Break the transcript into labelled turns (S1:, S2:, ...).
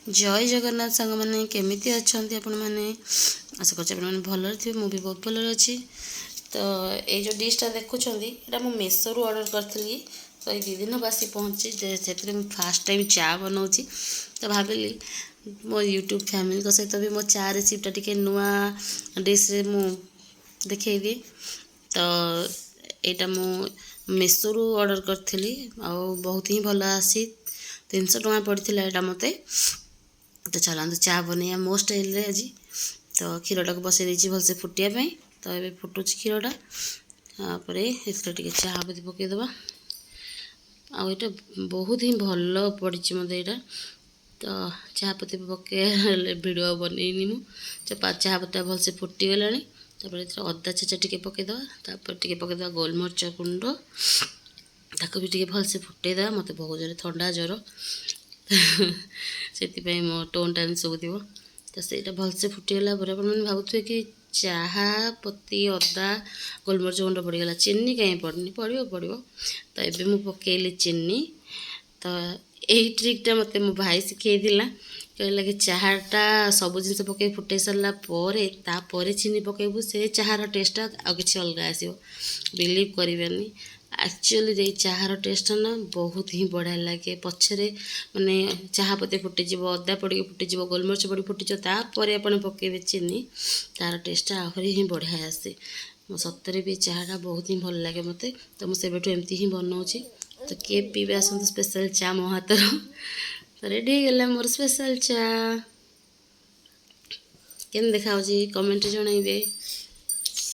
S1: जय जगन्नाथ सांग मैंने केमिति अच्छा आपण मैंने आशा कर भल थे मुझे बहुत भल अच्छी। तो ये जो डिशटा देखुं यहाँ मुझे मेसो रू ऑर्डर करी। तो ये 2 दिन बासी पहुँची से फास्ट टाइम चा बनाऊँगी। तो भाविली मो यूट्यूब फैमिली सहित भी मो चा रेसिपीटा टी नुआ डिश रे मु देखी। तो यहाँ मु मेसो रू ऑर्डर करी बहुत ही भल आसी 300 टଙ୍କା पड़ता यहाँ मत। तो चलते चा बनैया मो स्टाइल रे आज। तो क्षीरटा को बसई देती भलसे फुटापी। तो ये फुटुच क्षीरटा टे चापती पकईदे आईटा बहुत ही भल पड़ी मत यहाँ। तो चापती पकड़े भिडियो बनईनी मुझे चापत्ता भलसे फुटीगला। अदा छेचा टे पकईदे टे पकईदे गोलमरीच गुंड ताको भी टे भलसे फुटईदे। मत बहुत जोर ठंडा ज्वर से मो टोन टाइम शुभ। तो सहीटा भलसे फुटीगला मैंने भावुए कि चाहा पत्ती अदा गोलमरीच गुंड पड़गला चीनी कहीं पड़नी पड़ो पड़ो। तो ये मुझे पकईली चीनी। तो यही ट्रिकटा मत मो भाई शिखेला कहला कि चाहाटा सब जिन पकई फुटे सारापर चीनी पकेबू से चाहार टेस्टा आ कि अलग आसो। बिलीव करें एक्चुअली चाहार टेस्ट ना बहुत ही बढ़िया लगे। पछरे माने चाहा पत्ती फुटीज अदा पड़ी फुटीज गोलमरीच पड़ी फुटीज तापर आप पकेबे चीनी तार टेस्ट आहरी ही बढ़िया आसे। मो सतरे भी चाहाटा बहुत ही भल लगे मत। तो मुझे एमती ही बनाऊँगी। तो किए पीबे आसतु स्पेशल चा मो हाथर। तो रेडी गला मोर स्पेशल चा केन देखा कमेंट जनइबे।